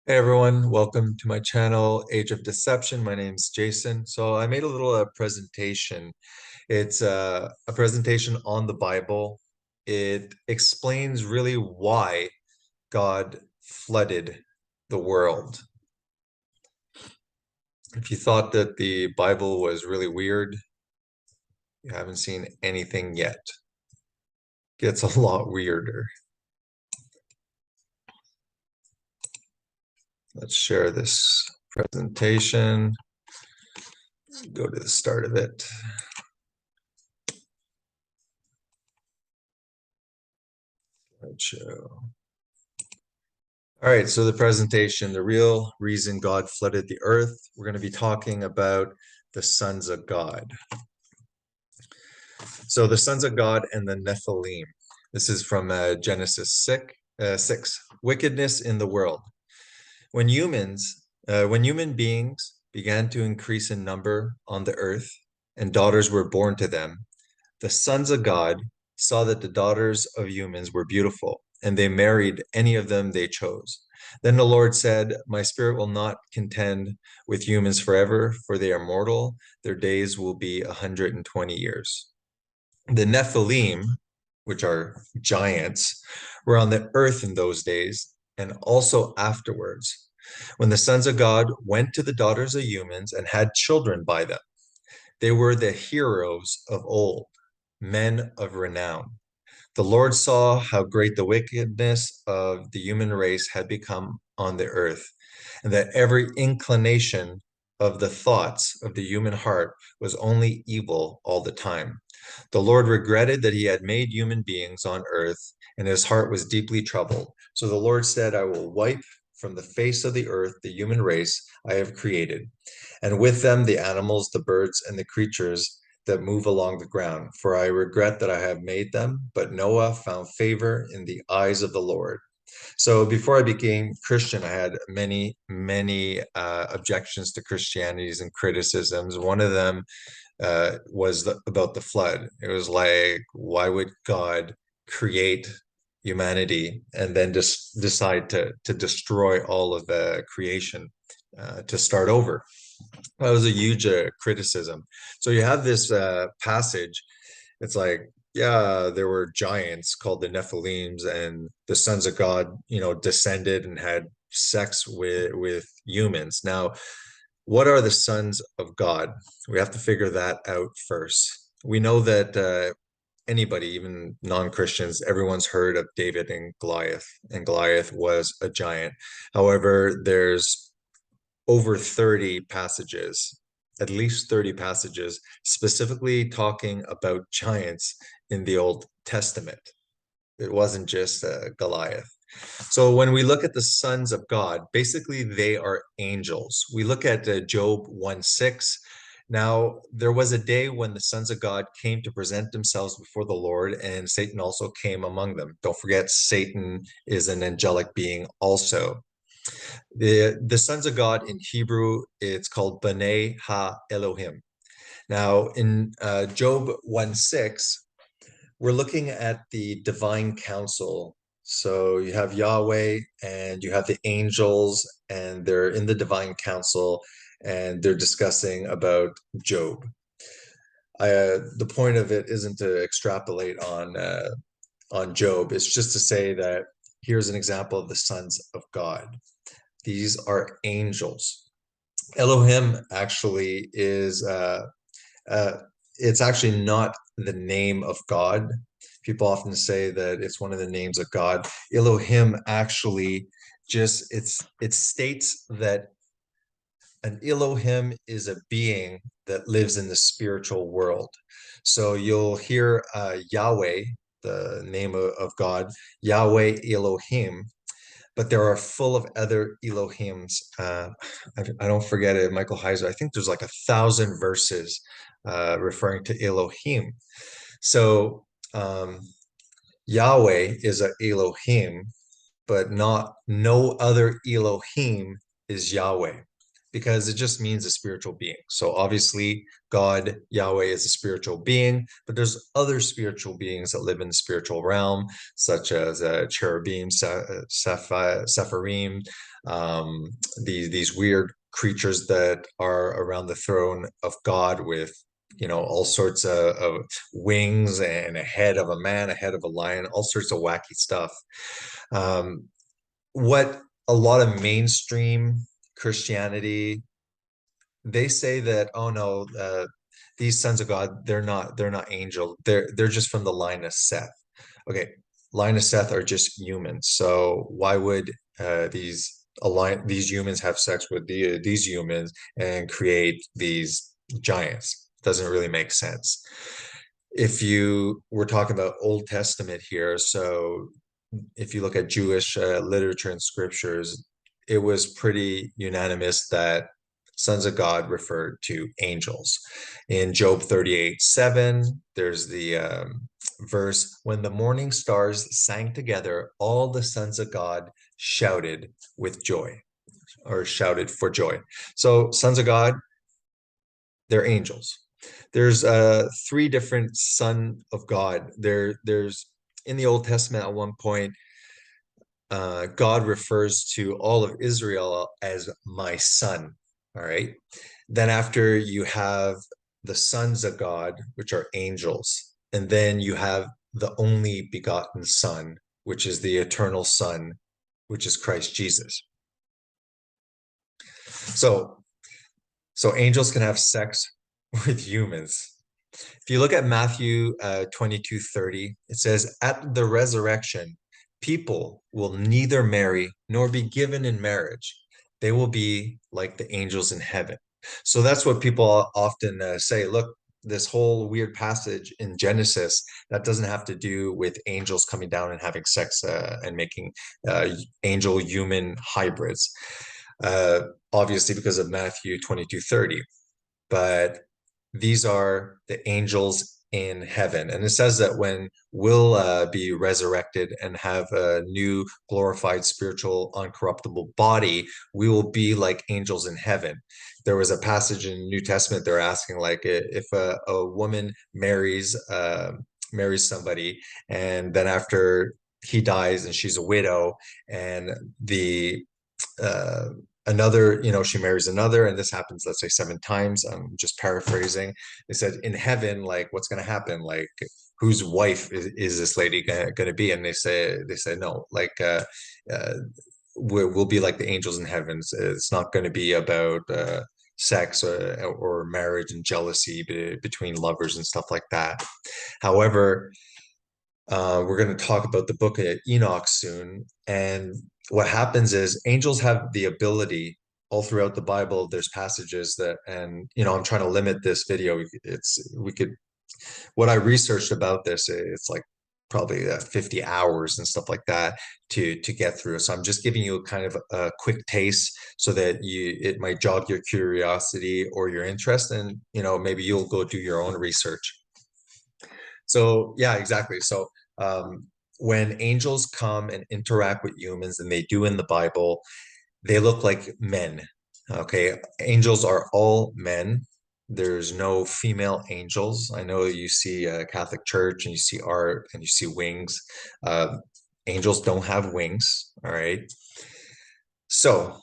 Hey everyone, welcome to my channel, Age of Deception. My name's Jason. So I made a little presentation. It's a presentation on the Bible. It explains really why God flooded the world. If you thought that the Bible was really weird, you haven't seen anything yet. It gets a lot weirder. Let's share this presentation. Go to the start of it. Slideshow. All right, so the presentation, the real reason God flooded the earth, we're going to be talking about the sons of God. So the sons of God and the Nephilim. This is from Genesis 6, wickedness in the world. When human beings began to increase in number on the earth and daughters were born to them, the sons of God saw that the daughters of humans were beautiful, and they married any of them they chose. Then the Lord said, my spirit will not contend with humans forever, for they are mortal. Their days will be 120 years. The Nephilim, which are giants, were on the earth in those days and also afterwards, when the sons of God went to the daughters of humans and had children by them. They were the heroes of old, men of renown. The Lord saw how great the wickedness of the human race had become on the earth, and that every inclination of the thoughts of the human heart was only evil all the time. The Lord regretted that he had made human beings on earth, and his heart was deeply troubled. So the Lord said, I will wipe from the face of the earth the human race I have created, and with them the animals, the birds, and the creatures that move along the ground. For I regret that I have made them. But Noah found favor in the eyes of the Lord. So before I became Christian, I had many objections to Christianities and criticisms. One of them was about the flood. It was like, why would God create humanity and then just decide to destroy all of the creation to start over? That was a huge criticism. So you have this passage. It's like, yeah, there were giants called the Nephilims, and the sons of God, descended and had sex with humans. Now, what are the sons of God? We have to figure that out first. We know that anybody, even non-Christians, everyone's heard of David and Goliath was a giant. However, there's over 30 passages, at least 30 passages, specifically talking about giants in the Old Testament. It wasn't just Goliath. So when we look at the sons of God, basically they are angels. We look at Job 1:6. Now, there was a day when the sons of God came to present themselves before the Lord, and Satan also came among them. Don't forget, Satan is an angelic being also. The sons of God in Hebrew, it's called B'nai Ha Elohim. Now, in Job 1:6, we're looking at the divine council. So you have Yahweh and you have the angels, and they're in the divine council and they're discussing about Job. The point of it isn't to extrapolate on Job. It's just to say that here's an example of the sons of God. These are angels. Elohim actually is uh, it's actually not the name of God. People often say that it's one of the names of God. Elohim actually just it states that an Elohim is a being that lives in the spiritual world. So you'll hear Yahweh, the name of God, Yahweh Elohim, but there are full of other Elohims. I don't forget it, Michael Heiser. I think there's like 1,000 verses referring to Elohim. So Yahweh is a Elohim, but no other Elohim is Yahweh. because it just means a spiritual being. So obviously, God, Yahweh, is a spiritual being, but there's other spiritual beings that live in the spiritual realm, such as cherubim, sephirim, these weird creatures that are around the throne of God with all sorts of wings and a head of a man, a head of a lion, all sorts of wacky stuff. What a lot of mainstream Christianity, they say that, oh no, these sons of God, they're not angel, they're just from the line of Seth. Okay, line of Seth are just humans. So why would these humans have sex with these humans and create these giants? Doesn't really make sense. If you We're talking about Old Testament here, so if you look at Jewish literature and scriptures, it was pretty unanimous that sons of God referred to angels. In Job 38:7, there's the verse, when the morning stars sang together, all the sons of God shouted with joy, or shouted for joy. So sons of God, they're angels. There's three different son of God. There's in the Old Testament at one point, God refers to all of Israel as my son. All right. Then after you have the sons of God, which are angels, and then you have the only begotten Son, which is the eternal Son, which is Christ Jesus. So, so angels can have sex with humans. If you look at Matthew 22:30, it says, at the resurrection, people will neither marry nor be given in marriage. They will be like the angels in heaven. So that's what people often say. Look, this whole weird passage in Genesis, that doesn't have to do with angels coming down and having sex and making angel human hybrids, obviously because of Matthew 22:30. But these are the angels in heaven. And it says that when we'll be resurrected and have a new glorified spiritual uncorruptible body, we will be like angels in heaven. There was a passage in the New Testament, they're asking, like, if a woman marries somebody, and then after he dies and she's a widow, and the uh, another, she marries another, and this happens, let's say 7 times. I'm just paraphrasing. They said, in heaven, like, what's going to happen? Like, whose wife is this lady going to be? And they say no, like, uh, we'll be like the angels in heaven. It's not going to be about sex or marriage and jealousy between lovers and stuff like that. However, we're going to talk about the book of Enoch soon. And what happens is angels have the ability, all throughout the Bible, there's passages that, and I'm trying to limit this video. What I researched about this, it's like probably 50 hours and stuff like that to get through. So I'm just giving you a kind of a quick taste so that it might jog your curiosity or your interest, and maybe you'll go do your own research. So yeah, exactly. So when angels come and interact with humans, and they do in the Bible, they look like men. Okay, angels are all men. There's no female angels. I know you see a Catholic Church and you see art and you see wings. Angels don't have wings. All right. So,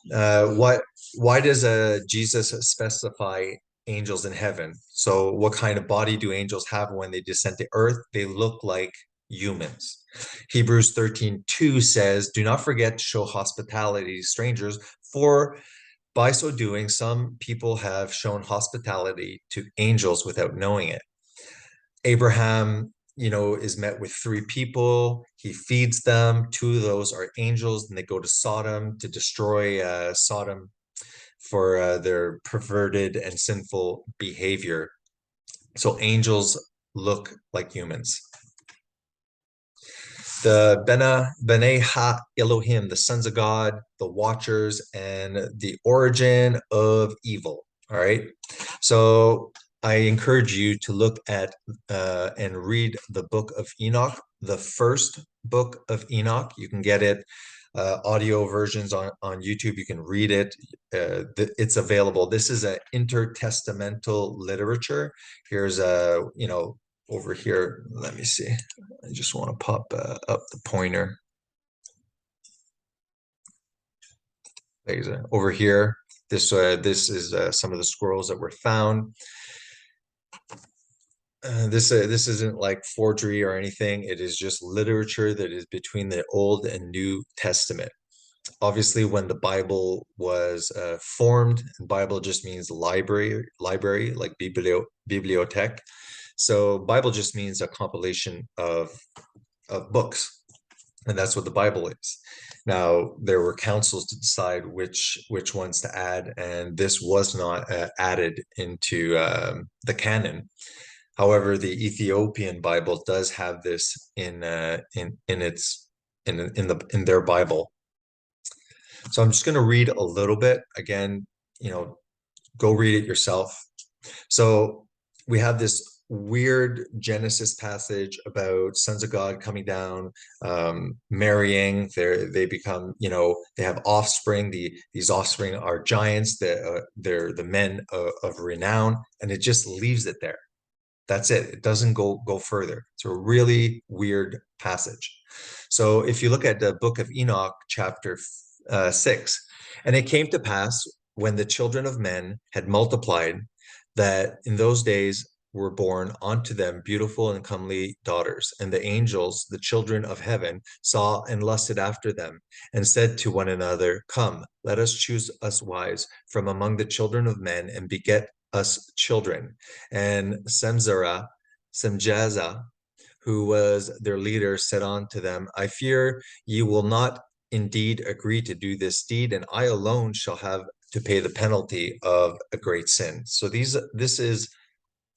why does Jesus specify angels in heaven? So, what kind of body do angels have when they descend to earth? They look like humans. Hebrews 13:2 says, do not forget to show hospitality to strangers, for by so doing, some people have shown hospitality to angels without knowing it. Abraham, is met with 3 people. He feeds them. 2 of those are angels, and they go to Sodom to destroy Sodom for their perverted and sinful behavior. So angels look like humans. The B'nai Ha Elohim, the sons of God, the watchers, and the origin of evil. All right. So I encourage you to look at and read the book of Enoch, the first book of Enoch. You can get it audio versions on YouTube. You can read it. It's available. This is an intertestamental literature. Here's over here. Let me see. I just want to pop up the pointer. Over here. This is some of the scrolls that were found. This isn't like forgery or anything. It is just literature that is between the Old and New Testament. Obviously, when the Bible was formed, Bible just means library, like bibliothèque. So Bible just means a compilation of books, and that's what the Bible is. Now, there were councils to decide which ones to add, and this was not added into the canon. However, the Ethiopian Bible does have this in their Bible. So I'm just going to read a little bit. Again, go read it yourself. So we have this weird Genesis passage about sons of God coming down, marrying. They become, they have offspring. These offspring are giants. They're the men of renown, and it just leaves it there. That's it. It doesn't go further. It's a really weird passage. So if you look at the book of Enoch, chapter 6, and it came to pass when the children of men had multiplied, that in those days were born unto them beautiful and comely daughters. And the angels, the children of heaven, saw and lusted after them, and said to one another, Come, let us choose us wives from among the children of men, and beget us children. And Semjaza, who was their leader, said unto them, I fear ye will not indeed agree to do this deed, and I alone shall have to pay the penalty of a great sin. So this is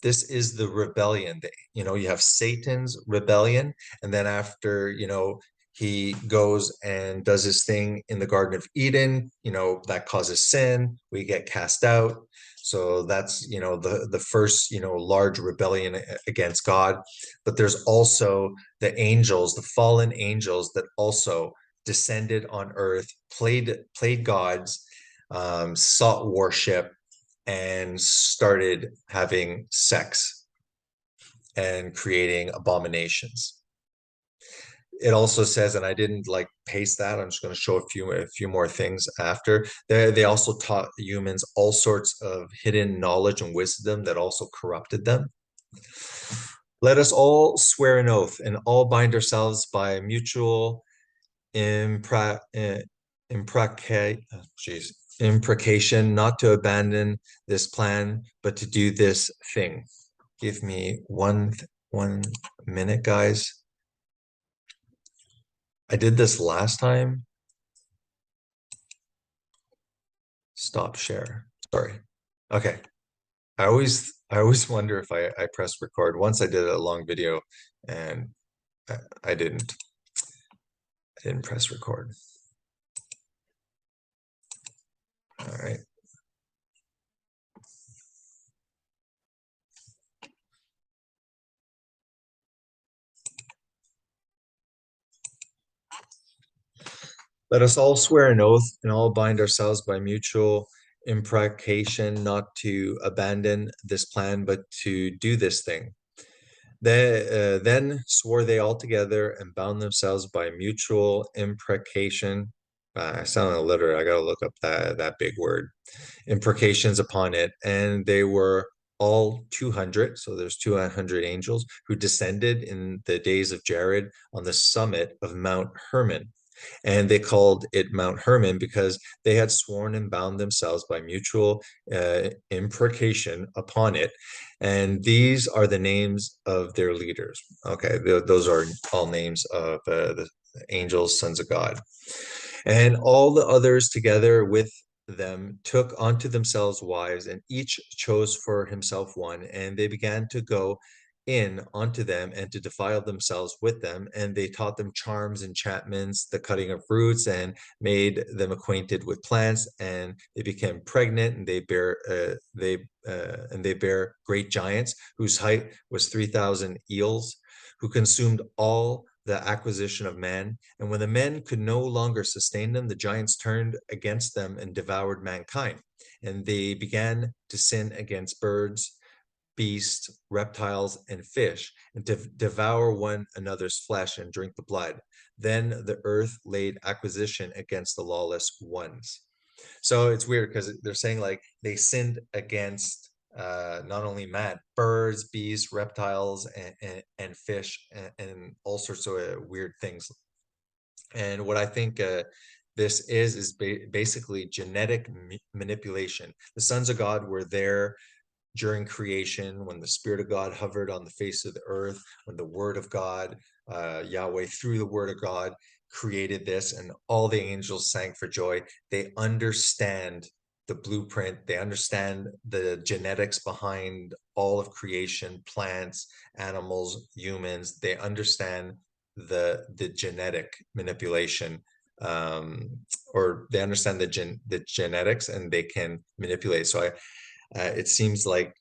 the rebellion. You have Satan's rebellion, and then after he goes and does his thing in the Garden of Eden, that causes sin. We get cast out. So that's the first large rebellion against God. But there's also the angels, the fallen angels, that also descended on earth, played gods, sought worship, and started having sex and creating abominations. It also says, and I didn't paste that, I'm just going to show a few more things after. They also taught humans all sorts of hidden knowledge and wisdom that also corrupted them. Let us all swear an oath and all bind ourselves by mutual imprecation not to abandon this plan, but to do this thing. Give me one minute, guys. I did this last time. Stop share. Sorry. Okay. I always wonder if I press record. Once I did a long video and I didn't press record. All right. Let us all swear an oath and all bind ourselves by mutual imprecation not to abandon this plan, but to do this thing. Then swore they all together and bound themselves by mutual imprecation. I sound illiterate. I gotta look up that big word. Imprecations upon it, and they were all 200. So there's 200 angels who descended in the days of Jared on the summit of Mount Hermon. And they called it Mount Hermon because they had sworn and bound themselves by mutual imprecation upon it. And these are the names of their leaders. Okay, those are all names of the angels, sons of God. And all the others together with them took unto themselves wives, and each chose for himself one. And they began to go in unto them and to defile themselves with them, and they taught them charms, enchantments, the cutting of roots, and made them acquainted with plants, and they became pregnant, and they bear great giants whose height was 3,000 eels, who consumed all the acquisition of man. And when the men could no longer sustain them, the giants turned against them and devoured mankind. And they began to sin against birds, beasts, reptiles, and fish, and to devour one another's flesh and drink the blood. Then the earth laid acquisition against the lawless ones. So it's weird because they're saying like they sinned against not only man, birds, beasts, reptiles, and fish, and all sorts of weird things. And what I think this is basically genetic manipulation. The sons of God were there during creation, when the Spirit of God hovered on the face of the earth, when the Word of God, Yahweh, through the Word of God, created this, and all the angels sang for joy. They understand the blueprint, they understand the genetics behind all of creation, plants, animals, humans. They understand the genetic manipulation, or they understand the genetics, and they can manipulate. So it seems like,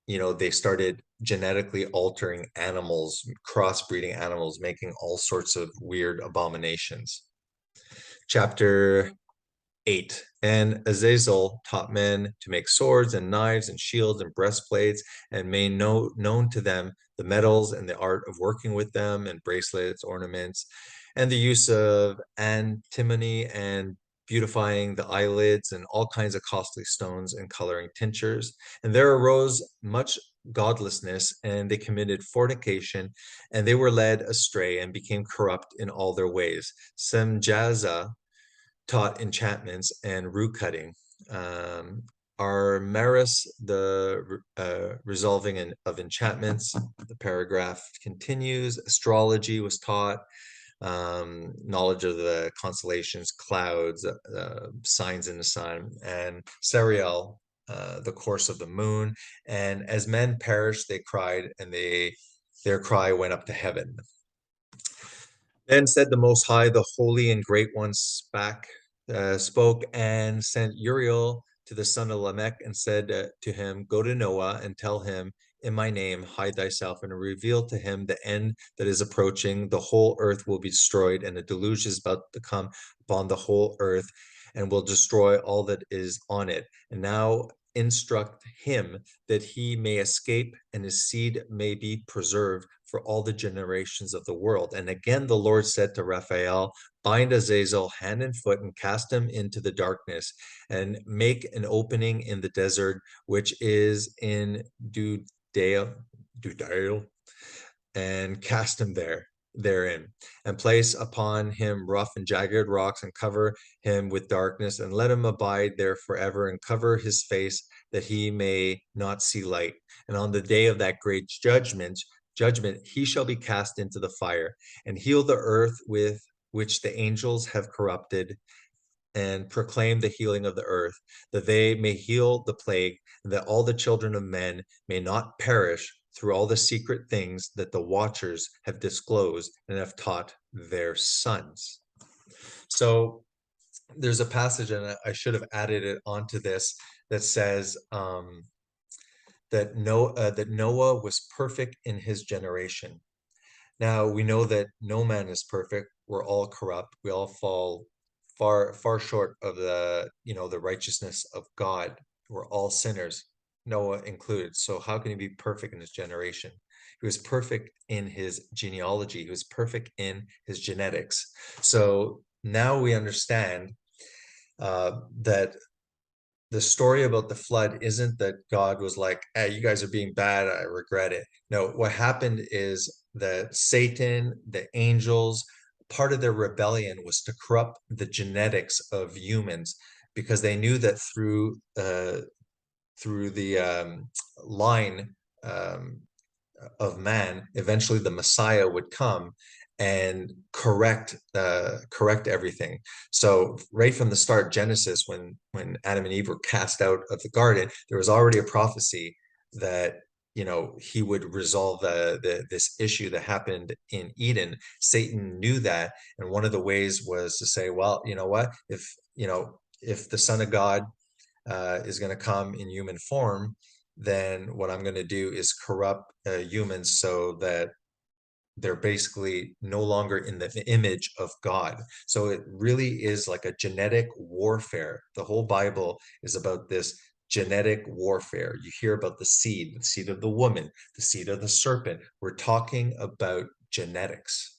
they started genetically altering animals, crossbreeding animals, making all sorts of weird abominations. Chapter 8. And Azazel taught men to make swords and knives and shields and breastplates, and made known to them the metals and the art of working with them, and bracelets, ornaments, and the use of antimony, and beautifying the eyelids, and all kinds of costly stones and coloring tinctures. And there arose much godlessness, and they committed fornication, and they were led astray and became corrupt in all their ways. Semjaza taught enchantments and root cutting. Armaris, the resolving of enchantments. The paragraph continues. Astrology was taught, knowledge of the constellations, clouds, signs in the sun, and Serial, the course of the moon. And as men perished, they cried, and their cry went up to heaven. Then said the Most High, the Holy and Great One, spoke and sent Uriel to the son of Lamech, and said to him, Go to Noah and tell him, in my name, hide thyself, and reveal to him the end that is approaching. The whole earth will be destroyed, and a deluge is about to come upon the whole earth, and will destroy all that is on it. And now instruct him that he may escape, and his seed may be preserved for all the generations of the world. And again, the Lord said to Raphael, Bind Azazel hand and foot, and cast him into the darkness, and make an opening in the desert, which is in Dudale, and cast him therein, and place upon him rough and jagged rocks, and cover him with darkness, and let him abide there forever, and cover his face, that he may not see light. And on the day of that great judgment, he shall be cast into the fire, and heal the earth with which the angels have corrupted, and proclaim the healing of the earth, that they may heal the plague, and that all the children of men may not perish through all the secret things that the watchers have disclosed and have taught their sons. So there's a passage, and I should have added it onto this, that says that Noah was perfect in his generation. Now we know that no man is perfect. We're all corrupt. We all fall far short of the righteousness of God. We're all sinners, Noah included. So how can he be perfect in his generation? He was perfect in his genealogy. He was perfect in his genetics. So now we understand that the story about the flood isn't that God was like, hey, you guys are being bad, I regret it. No, what happened is that Satan, the angels, part of their rebellion was to corrupt the genetics of humans, because they knew that through the line of man, eventually the Messiah would come and correct everything. So right from the start, Genesis, when Adam and Eve were cast out of the garden, there was already a prophecy that he would resolve this issue that happened in Eden. Satan knew that, and one of the ways was to say, well, you know what, if the Son of God is going to come in human form, then what I'm going to do is corrupt humans, so that they're basically no longer in the image of God. So it really is like a genetic warfare. The whole Bible is about this genetic warfare. You hear about the seed of the woman, the seed of the serpent. We're talking about genetics.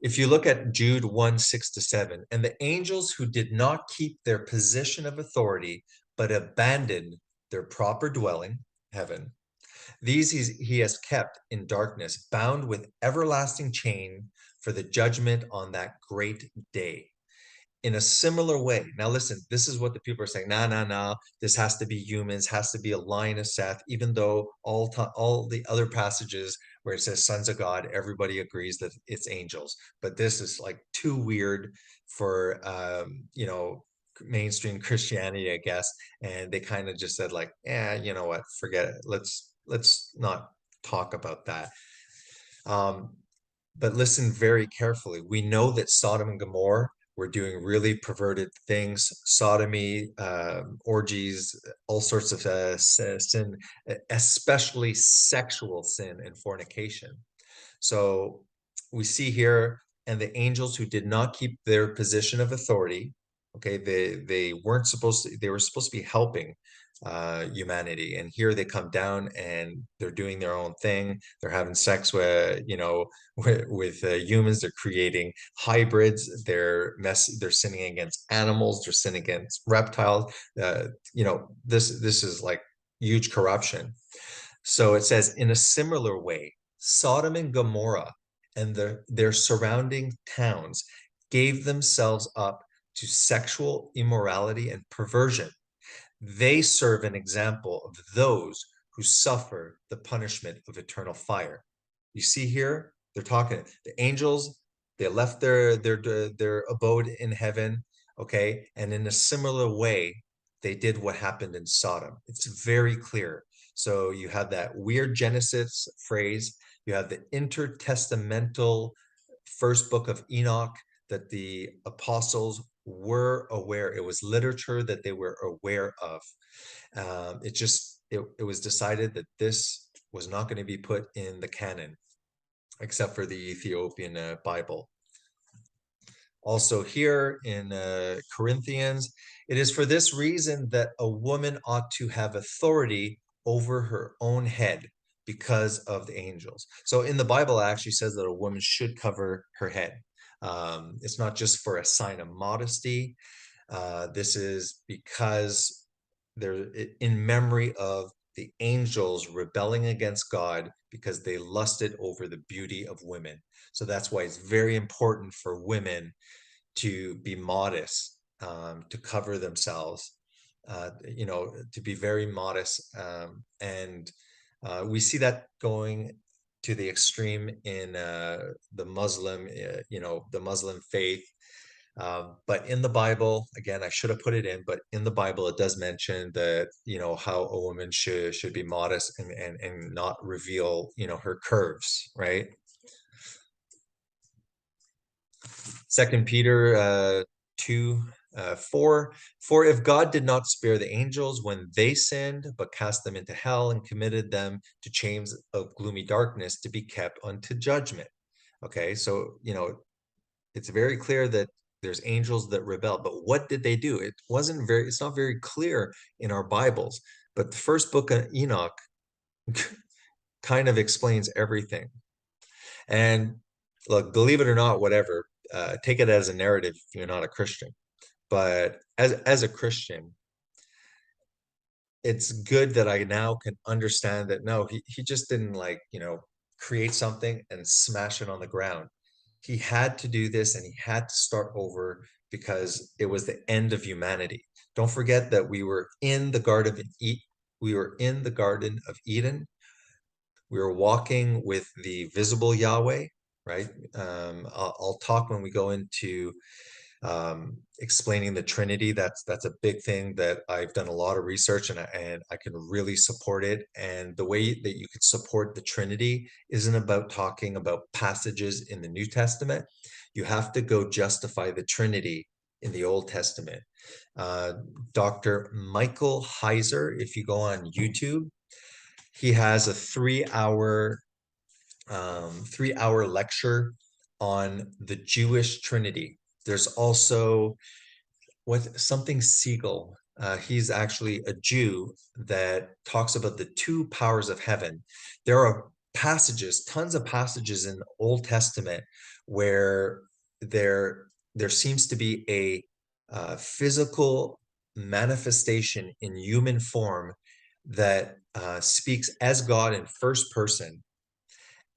If you look at Jude 1, 6-7, and the angels who did not keep their position of authority, but abandoned their proper dwelling, heaven, these he has kept in darkness, bound with everlasting chain for the judgment on that great day. In a similar way, now listen, this is what the people are saying. Nah, this has to be humans, has to be a line of Seth, even though all the other passages where it says sons of God, everybody agrees that it's angels. But this is like too weird for mainstream Christianity, I guess. And they kind of just said like, you know what, forget it. Let's not talk about that. But listen very carefully. We know that Sodom and Gomorrah were doing really perverted things, sodomy, orgies, all sorts of sin, especially sexual sin and fornication. So we see here, and the angels who did not keep their position of authority, okay, they weren't supposed to, they were supposed to be helping humanity, and here they come down and they're doing their own thing. They're having sex with with humans. They're creating hybrids. They're sinning against animals. They're sinning against reptiles. This is like huge corruption. So it says, in a similar way, Sodom and Gomorrah and their surrounding towns gave themselves up to sexual immorality and perversion. They serve an example of those who suffer the punishment of eternal fire. You see here, they're talking, the angels, they left their abode in heaven, okay? And in a similar way, they did what happened in Sodom. It's very clear. So you have that weird Genesis phrase, you have the intertestamental first book of Enoch that the apostles were aware. It was literature that they were aware of. It was decided that this was not going to be put in the canon, except for the Ethiopian Bible. Also here in Corinthians, it is for this reason that a woman ought to have authority over her own head because of the angels. So in the Bible, it actually says that a woman should cover her head. It's not just for a sign of modesty. This is because they're in memory of the angels rebelling against God because they lusted over the beauty of women. So that's why it's very important for women to be modest, to cover themselves, to be very modest. And we see that going to the extreme in the Muslim faith. But in the Bible, again, I should have put it in, but in the Bible, it does mention that, how a woman should be modest and not reveal, her curves, right? Second Peter 2, 4. For if God did not spare the angels when they sinned, but cast them into hell and committed them to chains of gloomy darkness to be kept unto judgment. Okay, so it's very clear that there's angels that rebel, but what did they do? It's not very clear in our Bibles, but the first book of Enoch kind of explains everything. And look, believe it or not, whatever, take it as a narrative if you're not a Christian. But as a Christian, it's good that I now can understand that no, he just didn't create something and smash it on the ground. He had to do this and he had to start over because it was the end of humanity. Don't forget that we were in the Garden of Eden. We were in the Garden of Eden. We were walking with the visible Yahweh, right? I'll talk when we go into explaining the Trinity. That's a big thing that I've done a lot of research and I can really support it. And the way that you could support the Trinity isn't about talking about passages in the New Testament. You have to go justify the Trinity in the Old Testament. Dr. Michael Heiser, if you go on YouTube, he has a 3-hour 3-hour lecture on the Jewish Trinity. There's also something Siegel. He's actually a Jew that talks about the two powers of heaven. There are passages, tons of passages in the Old Testament where there seems to be a physical manifestation in human form that speaks as God in first person,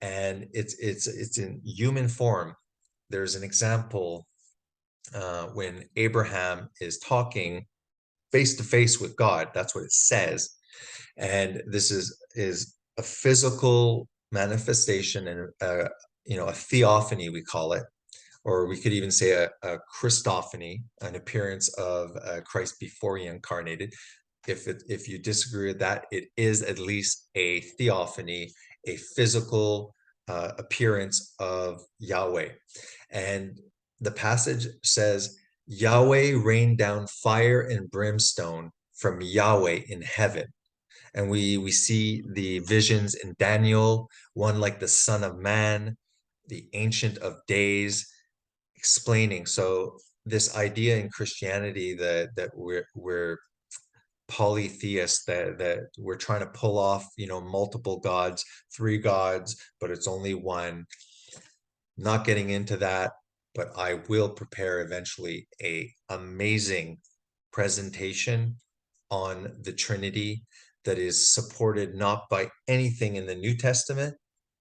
and it's in human form. There's an example when Abraham is talking face to face with God. That's what it says. And this is a physical manifestation and a theophany, we call it, or we could even say a Christophany, an appearance of Christ before he incarnated. If you disagree with that, it is at least a theophany, a physical appearance of Yahweh. And the passage says, Yahweh rained down fire and brimstone from Yahweh in heaven. And we see the visions in Daniel, one like the Son of Man, the Ancient of Days, explaining. So this idea in Christianity that we're polytheists, that we're trying to pull off, multiple gods, three gods, but it's only one. Not getting into that, but I will prepare eventually a amazing presentation on the Trinity that is supported not by anything in the New Testament,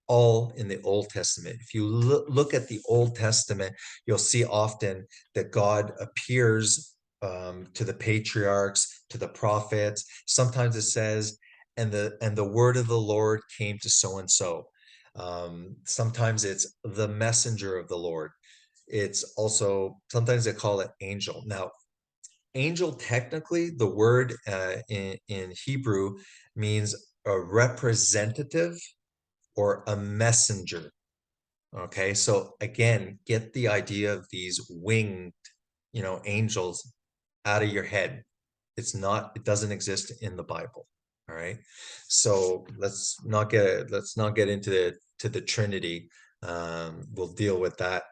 all in the Old Testament. If you look at the Old Testament, you'll see often that God appears to the patriarchs, to the prophets. Sometimes it says, and the word of the Lord came to so and so. Sometimes it's the messenger of the Lord. It's also, sometimes they call it angel. Now, angel, technically, the word in Hebrew means a representative or a messenger. Okay, so again, get the idea of these winged, angels out of your head. It doesn't exist in the Bible. All right. So let's not get into the Trinity. We'll deal with that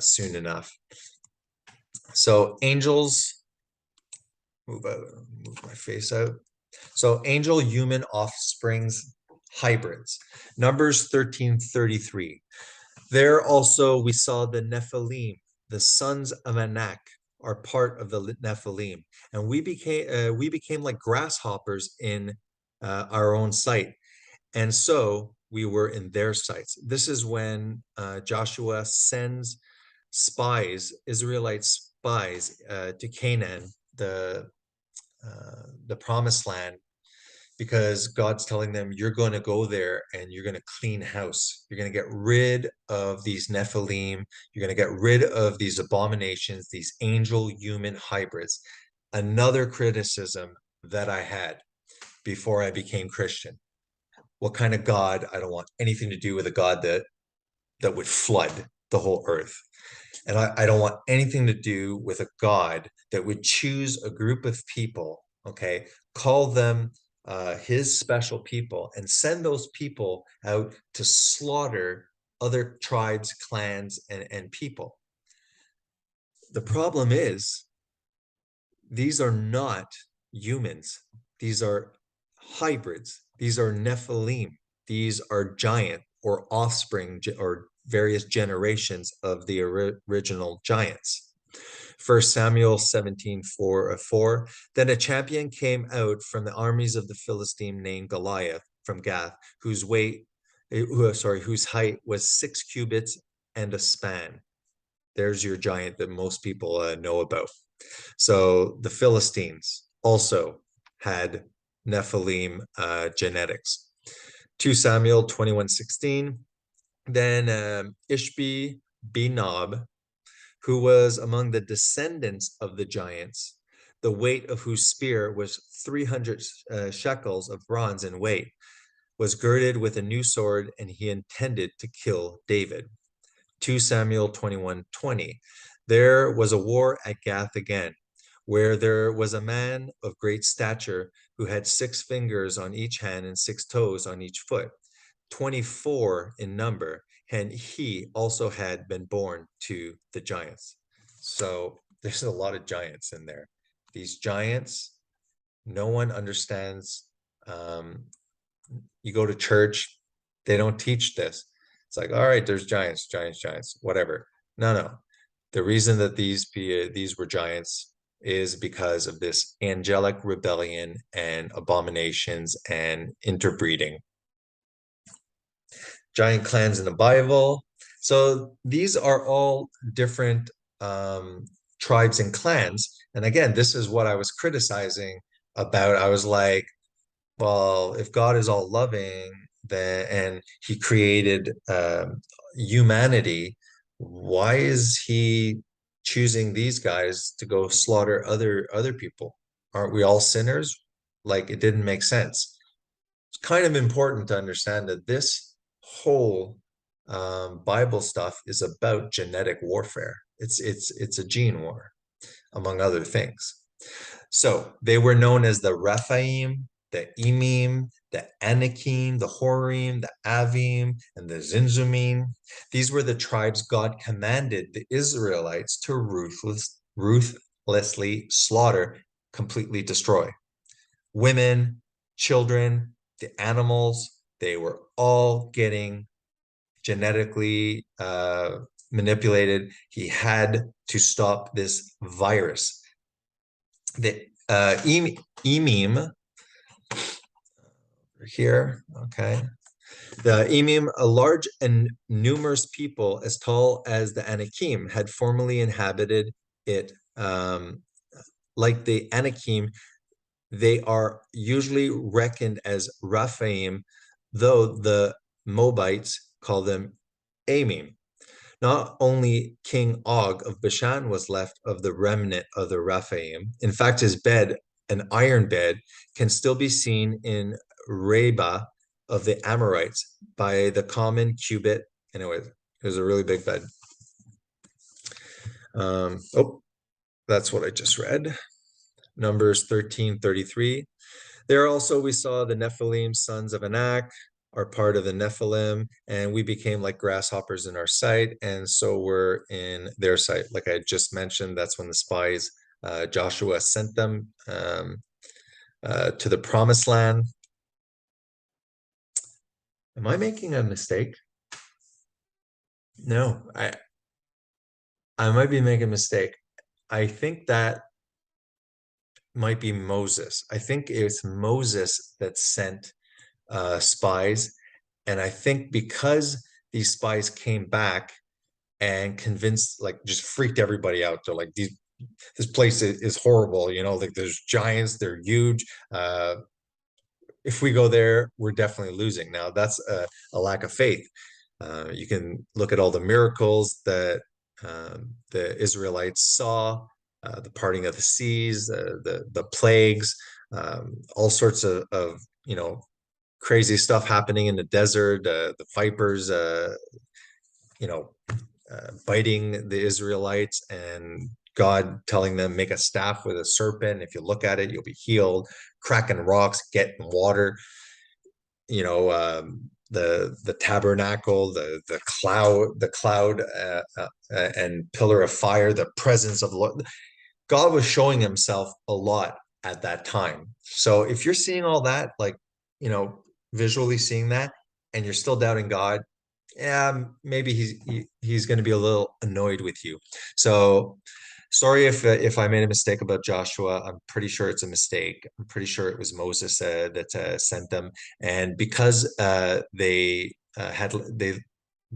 soon enough. So angels, move my face out. So angel human offsprings hybrids. Numbers 13:33. There also we saw the Nephilim, the sons of Anak, are part of the Nephilim, and we became like grasshoppers in our own sight, and so we were in their sights. This is when Joshua sends Israelite spies, to Canaan, the promised land, because God's telling them, you're going to go there and you're going to clean house. You're going to get rid of these Nephilim. You're going to get rid of these abominations, these angel human hybrids. Another criticism that I had before I became Christian. What kind of God? I don't want anything to do with a God that would flood the whole earth. And I don't want anything to do with a God that would choose a group of people, okay, call them his special people, and send those people out to slaughter other tribes, clans, and people. The problem is, these are not humans. These are hybrids. These are Nephilim. These are giant or offspring or various generations of the original giants. 1 Samuel 17:4. Then a champion came out from the armies of the Philistine named Goliath from Gath, whose height was 6 cubits and a span. There's your giant that most people know about. So the Philistines also had Nephilim genetics. 2 Samuel 21:16. Then Ishbi Benob, who was among the descendants of the giants, the weight of whose spear was 300 shekels of bronze in weight, was girded with a new sword, and he intended to kill David. 2 Samuel 21:20. There was a war at Gath again, where there was a man of great stature who had 6 fingers on each hand and 6 toes on each foot. 24 in number, and he also had been born to the giants. So there's a lot of giants in there. These giants, no one understands. You go to church, they don't teach this. It's like, all right, there's giants, giants, giants, whatever. No, no. The reason that these were giants is because of this angelic rebellion and abominations and interbreeding. Giant clans in the Bible. So these are all different tribes and clans. And again, this is what I was criticizing about. I was like, well, if God is all loving, then and He created humanity, why is He choosing these guys to go slaughter other people? Aren't we all sinners? Like it didn't make sense. It's kind of important to understand that this whole Bible stuff is about genetic warfare. It's a gene war, among other things. So they were known as the Rephaim, the Emim, the Anakim, the Horim, the Avim, and the Zinzumim. These were the tribes God commanded the Israelites to ruthlessly slaughter, completely destroy. Women, children, the animals, they were all getting genetically manipulated. He had to stop this virus. The Emim here, okay. The Emim, a large and numerous people as tall as the Anakim, had formerly inhabited it. Like the Anakim, they are usually reckoned as Rephaim, though the Moabites call them Amim. Not only King Og of Bashan was left of the remnant of the Rephaim. In fact, his bed, an iron bed, can still be seen in Reba of the Amorites by the common cubit. Anyway, it was a really big bed. Oh, that's what I just read. Numbers 13:33. There also we saw the Nephilim, sons of Anak, are part of the Nephilim, and we became like grasshoppers in our sight, and so we're in their sight. Like I just mentioned, that's when the spies, Joshua sent them to the promised land. Am I making a mistake? No, I might be making a mistake. I think that might be Moses. I think it's Moses that sent spies. And I think because these spies came back and convinced, like, just freaked everybody out. They're like, this place is horrible. You know, like there's giants, they're huge. If we go there, we're definitely losing. Now, that's a lack of faith. You can look at all the miracles that the Israelites saw, the parting of the seas, the plagues, all sorts of crazy stuff happening in the desert, the vipers, biting the Israelites, and God telling them, make a staff with a serpent. If you look at it, you'll be healed. Cracking rocks, get in water. The tabernacle, the cloud, and pillar of fire, the presence of the Lord. God was showing himself a lot at that time. So if you're seeing all that, like, visually seeing that, and you're still doubting God, yeah, maybe he's going to be a little annoyed with you. So sorry if I made a mistake about Joshua. I'm pretty sure it's a mistake. I'm pretty sure it was Moses that sent them, and because they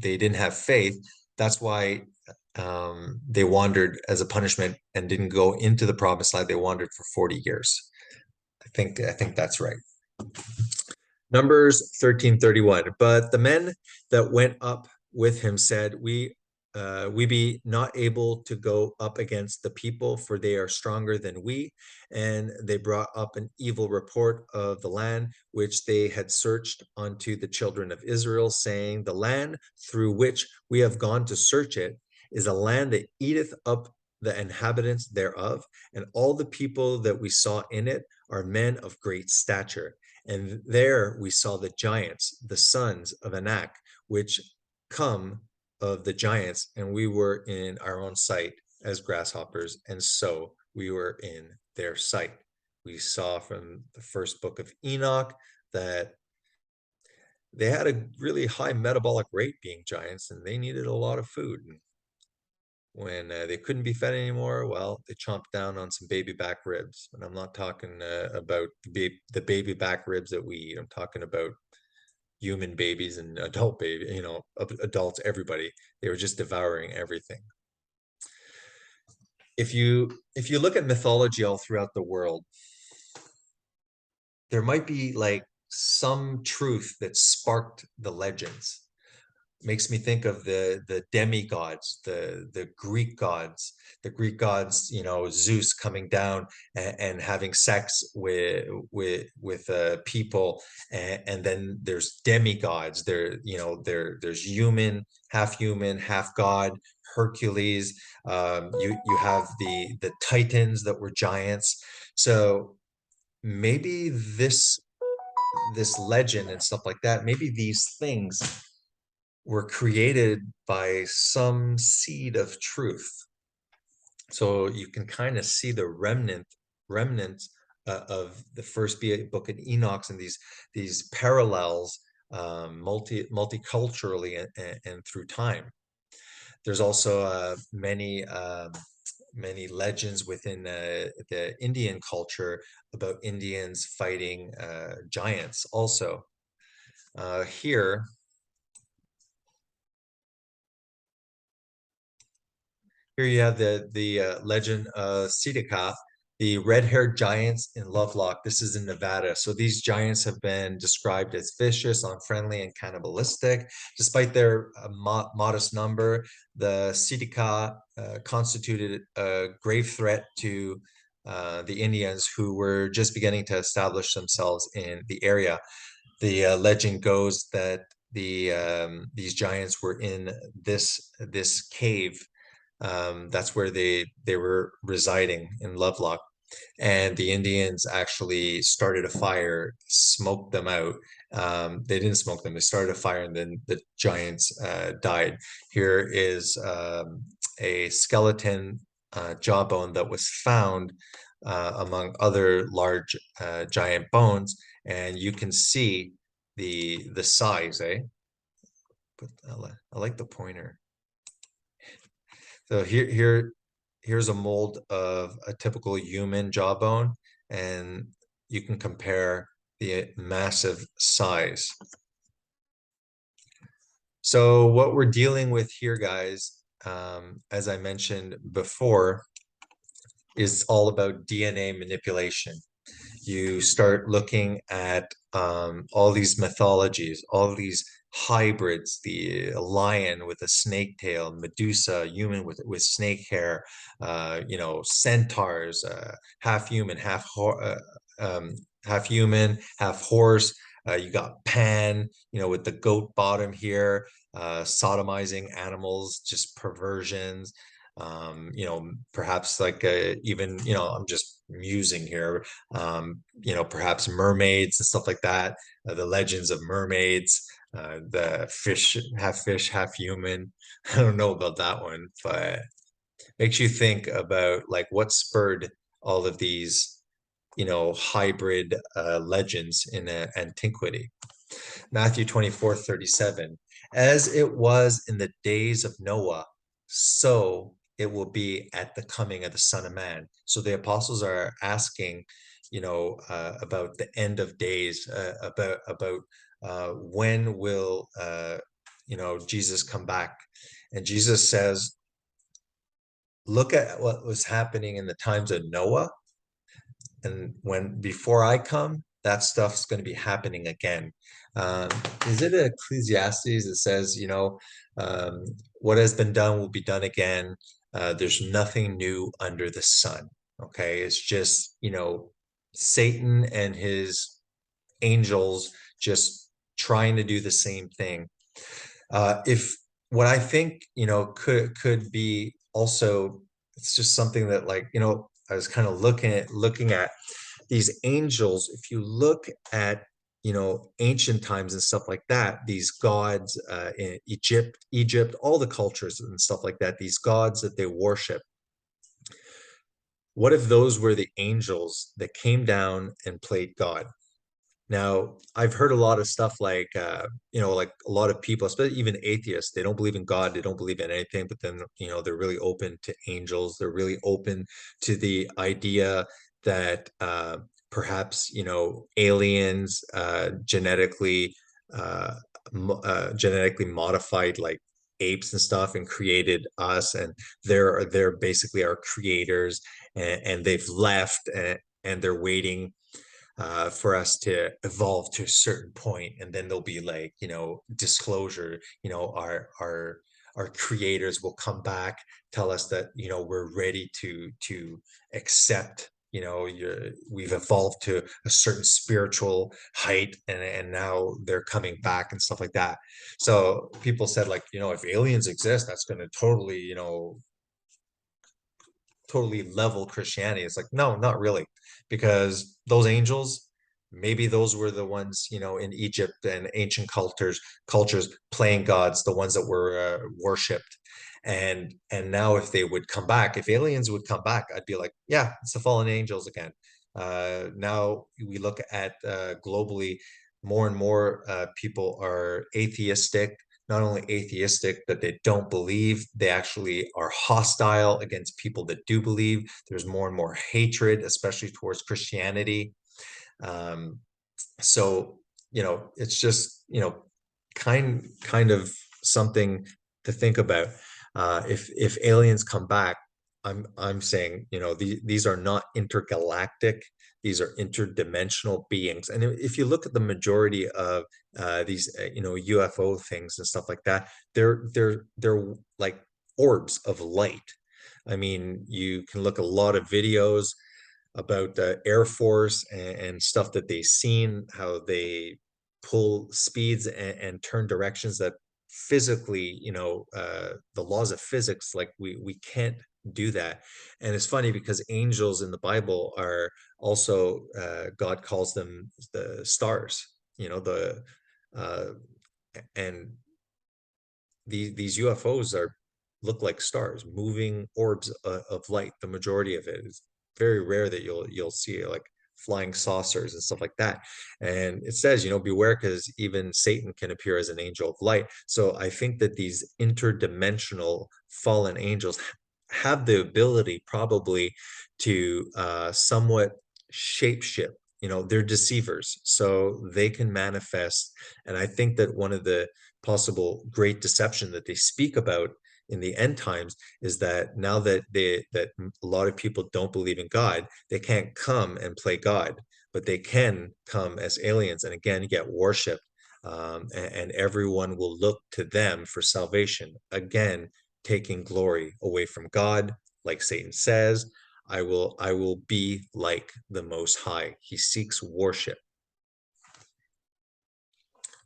didn't have faith, that's why they wandered as a punishment and didn't go into the promised land. They wandered for 40 years. I think that's right. Numbers 13:31. But the men that went up with him said, we be not able to go up against the people, for they are stronger than we. And they brought up an evil report of the land which they had searched unto the children of Israel, saying, the land through which we have gone to search it is a land that eateth up the inhabitants thereof, and all the people that we saw in it are men of great stature. And there we saw the giants, the sons of Anak, which come of the giants, and we were in our own sight as grasshoppers, and so we were in their sight. We saw from the first book of Enoch that they had a really high metabolic rate being giants, and they needed a lot of food. And when they couldn't be fed anymore, well, they chomped down on some baby back ribs. And I'm not talking about the baby back ribs that we eat. I'm talking about human babies and adult baby, adults, everybody. They were just devouring everything. If you look at mythology all throughout the world, there might be like some truth that sparked the legends. Makes me think of the demigods, the Greek gods. The Greek gods, Zeus coming down and having sex with people, and then there's demigods. There's human, half god. Hercules. You have the Titans that were giants. So maybe this legend and stuff like that, maybe these things were created by some seed of truth. So you can kind of see the remnants of the first book of Enoch, and these parallels, multiculturally and through time. There's also many legends within the Indian culture about Indians fighting giants also. Here you have the legend of Siddhika, the red-haired giants in Lovelock. This is in Nevada. So these giants have been described as vicious, unfriendly, and cannibalistic. Despite their modest number, the Siddhika constituted a grave threat to the Indians, who were just beginning to establish themselves in the area. The legend goes that these giants were in this cave. That's where they were residing in Lovelock, and the Indians actually started a fire, smoked them out. They didn't smoke them; they started a fire, and then the giants died. Here is a skeleton jawbone that was found among other large giant bones, and you can see the size. But I like the pointer. So here's a mold of a typical human jawbone, and you can compare the massive size. So what we're dealing with here, guys, as I mentioned before, is all about DNA manipulation. You start looking at all these mythologies, all these hybrids, the lion with a snake tail, Medusa, human with snake hair, centaurs, half human, half human, half horse. You got Pan, with the goat bottom here, sodomizing animals, just perversions. Perhaps like even, I'm just musing here, perhaps mermaids and stuff like that, the legends of mermaids, the fish, half human. I don't know about that one, but makes you think about like what spurred all of these, hybrid legends in antiquity. Matthew 24:37, as it was in the days of Noah, so it will be at the coming of the Son of Man. So the apostles are asking, about the end of days, about when will Jesus come back. And Jesus says, look at what was happening in the times of Noah, and when before I come, that stuff's going to be happening again. Is it Ecclesiastes that says, what has been done will be done again? There's nothing new under the sun. Okay, it's just, Satan and his angels just trying to do the same thing. If what I think, could be also, it's just something that, like, I was kind of looking at these angels. If you look at ancient times and stuff like that, these gods in Egypt, all the cultures and stuff like that, these gods that they worship, what if those were the angels that came down and played God? Now, I've heard a lot of stuff like, like a lot of people, especially even atheists, they don't believe in God, they don't believe in anything, but then, they're really open to angels. They're really open to the idea that perhaps, aliens uh, genetically modified like apes and stuff and created us, and they're basically our creators, and they've left, and they're waiting for us to evolve to a certain point, and then there'll be like disclosure. Our creators will come back, tell us that we're ready to accept, we've evolved to a certain spiritual height, and now they're coming back and stuff like that. So people said, like, if aliens exist, that's going to totally level Christianity. It's like, no, not really, because those angels, maybe those were the ones, in Egypt and ancient cultures playing gods, the ones that were worshipped. And now if they would come back, if aliens would come back, I'd be like, yeah, it's the fallen angels again. Now we look at globally, more and more people are atheistic, not only atheistic, but they don't believe. They actually are hostile against people that do believe. There's more and more hatred, especially towards Christianity. Um, so, it's just, kind of something to think about. If aliens come back, I'm saying, these are not intergalactic. These are interdimensional beings. And if you look at the majority of these, UFO things and stuff like that, they're like orbs of light. I mean, you can look at a lot of videos about the Air Force and stuff that they've seen, how they pull speeds and turn directions that physically, the laws of physics, like we can't do that. And it's funny because angels in the Bible are also, God calls them the stars, uh, and these UFOs are look like stars, moving orbs of light. The majority of it is very rare that you'll see like flying saucers and stuff like that. And it says, beware, because even Satan can appear as an angel of light. So I think that these interdimensional fallen angels have the ability probably to somewhat shapeshift. They're deceivers, so they can manifest. And I think that one of the possible great deception that they speak about in the end times is that now that a lot of people don't believe in God, they can't come and play God, but they can come as aliens and again get worshipped, and everyone will look to them for salvation. Again, taking glory away from God, like Satan says, I will be like the Most High. He seeks worship.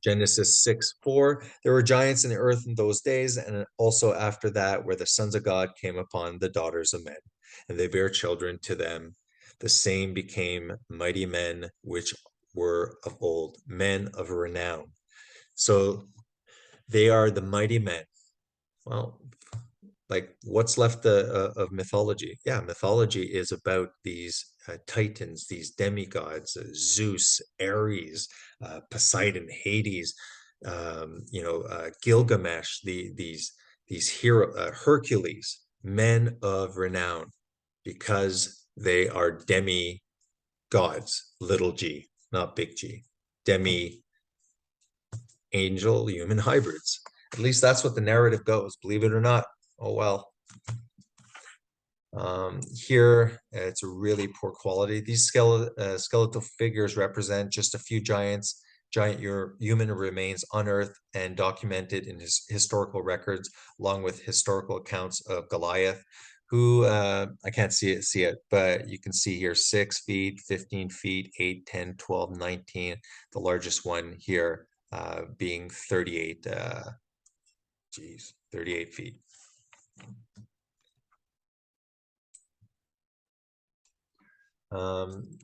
Genesis 6:4. There were giants in the earth in those days, and also after that, where the sons of God came upon the daughters of men, and they bare children to them. The same became mighty men, which were of old, men of renown. So they are the mighty men. Well, like what's left of mythology? Yeah, mythology is about these titans, these demigods, Zeus, Ares, Poseidon, Hades, Gilgamesh, these hero, Hercules, men of renown, because they are demi gods, little g, not big G, demi angel human hybrids. At least that's what the narrative goes, believe it or not. Oh well. Here, it's a really poor quality. These skeletal figures represent just a few giant human remains unearthed and documented in historical records, along with historical accounts of Goliath, who I can't see it, but you can see here 6 feet, 15 feet, 8, 10, 12, 19. The largest one here being 38, 38 feet.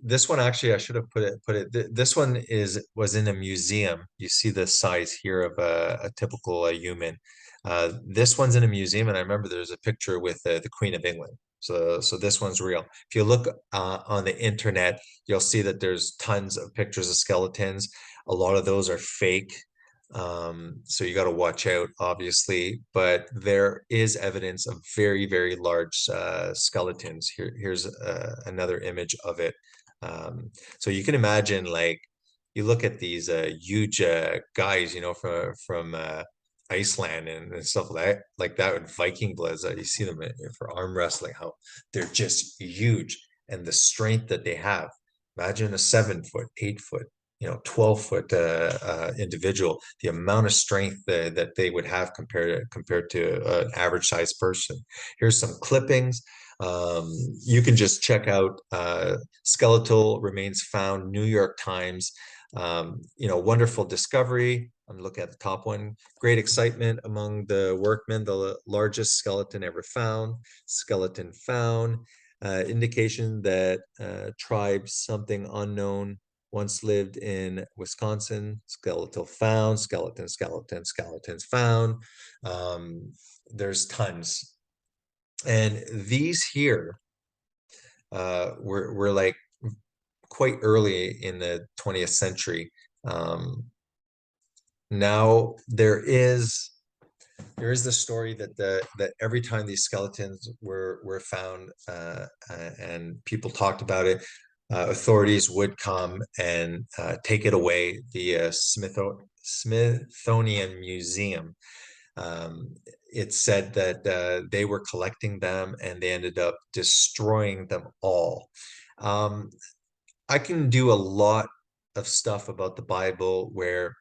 This one actually, I should have This one was in a museum. You see the size here of a typical human. This one's in a museum, and I remember there's a picture with the Queen of England. So this one's real. If you look on the internet, you'll see that there's tons of pictures of skeletons. A lot of those are fake. So you got to watch out, obviously, but there is evidence of very, very large skeletons. Here's another image of it. So you can imagine, like, you look at these huge guys, from Iceland and stuff like that with Viking bloods. You see them for arm wrestling, how they're just huge, and the strength that they have. Imagine a 7 foot, 8 foot, 12 foot individual, the amount of strength that they would have compared to an average sized person. Here's some clippings. You can just check out skeletal remains found, New York Times. Wonderful discovery. I'm looking at the top one. Great excitement among the workmen, the largest skeleton ever found. Skeleton found. Indication that tribe something unknown once lived in Wisconsin. Skeletal found. Skeletons found. There's tons. And these here were like quite early in the 20th century. Now there is the story that every time these skeletons were found and people talked about it, authorities would come and take it away. The Smithsonian Museum, it said that they were collecting them and they ended up destroying them all. I can do a lot of stuff about the Bible where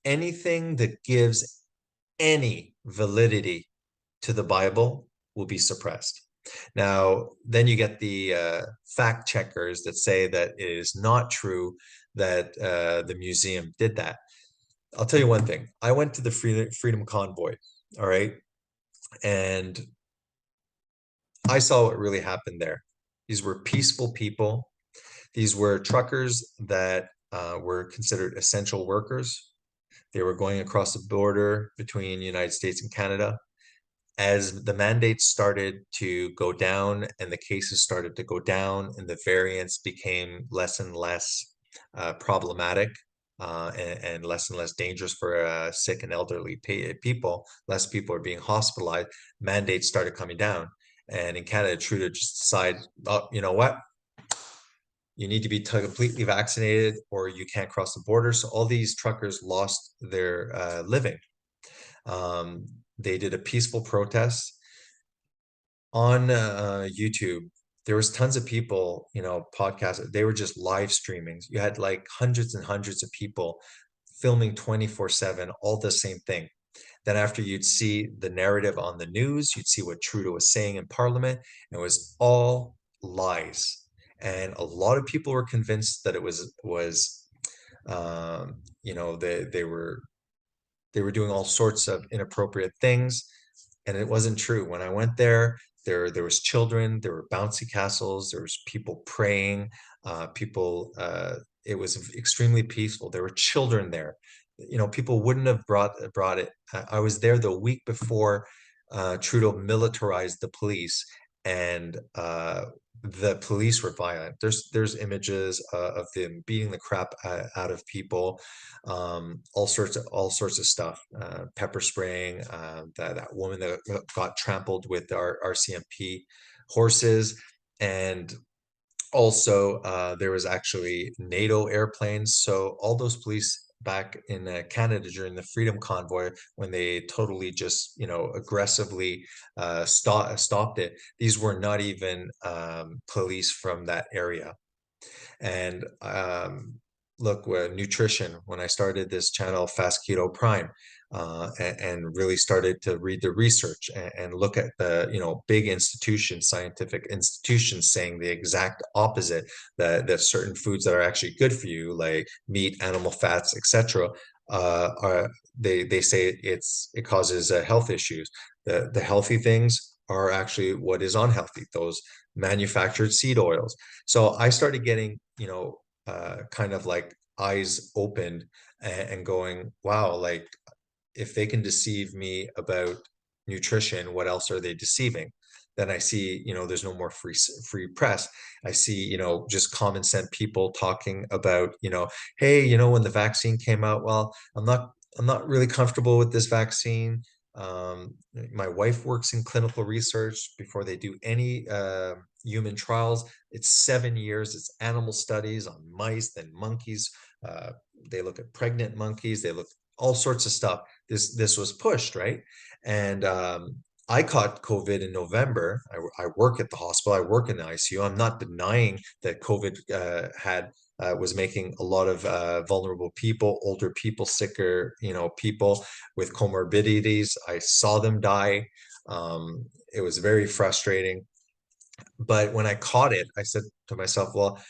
anything that gives any validity to the Bible will be suppressed. Now, then you get the fact checkers that say that it is not true that the museum did that. I'll tell you one thing. I went to the Freedom Convoy, all right? And I saw what really happened there. These were peaceful people. These were truckers that were considered essential workers. They were going across the border between the United States and Canada. As the mandates started to go down and the cases started to go down and the variants became less and less problematic and less dangerous for sick and elderly people, less people are being hospitalized, mandates started coming down. And in Canada, Trudeau just decided, oh, you know what? You need to be completely vaccinated or you can't cross the border. So all these truckers lost their living. They did a peaceful protest on YouTube. There was tons of people, podcasts. They were just live streaming. You had like hundreds and hundreds of people filming 24/7, all the same thing. Then after you'd see the narrative on the news, you'd see what Trudeau was saying in Parliament, and it was all lies. And a lot of people were convinced that it was they were doing all sorts of inappropriate things, and it wasn't true. When I went there was children, there were bouncy castles, there was people praying, it was extremely peaceful. There were children there. People wouldn't have brought it. I was there the week before Trudeau militarized the police, and the police were violent. There's images of them beating the crap out of people, all sorts of stuff, pepper spraying, that woman that got trampled with our RCMP horses, and also there was actually NATO airplanes. So all those police back in Canada during the Freedom Convoy, when they totally just aggressively stopped it, these were not even police from that area. And look, nutrition, when I started this channel, Fast Keto Prime, and really started to read the research and look at the big institutions, scientific institutions, saying the exact opposite, that certain foods that are actually good for you, like meat, animal fats, etc., are they say it causes health issues. The healthy things are actually what is unhealthy. Those manufactured seed oils. So I started getting, kind of like eyes opened and going, wow, like if they can deceive me about nutrition, what else are they deceiving? Then I see, there's no more free press. I see, just common sense people talking about, hey, when the vaccine came out, well, I'm not really comfortable with this vaccine. My wife works in clinical research before they do any human trials. It's 7 years. It's animal studies on mice, then monkeys. Uh, they look at pregnant monkeys. They look all sorts of stuff. This was pushed, right? And I caught COVID in November. I work at the hospital. I work in the ICU. I'm not denying that COVID was making a lot of vulnerable people, older people, sicker, people with comorbidities. I saw them die. It was very frustrating. But when I caught it, I said to myself, well,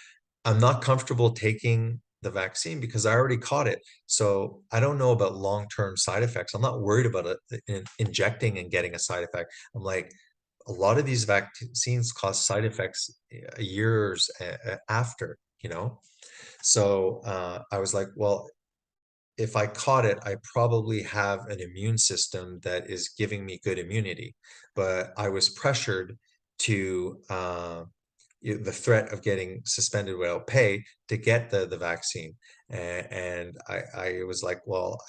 I'm not comfortable taking the vaccine because I already caught it. So I don't know about long-term side effects. I'm not worried about injecting and getting a side effect. I'm like, a lot of these vaccines cause side effects years after, you know? So I was like, well, if I caught it, I probably have an immune system that is giving me good immunity. But I was pressured to the threat of getting suspended without pay to get the vaccine. And I was like, well,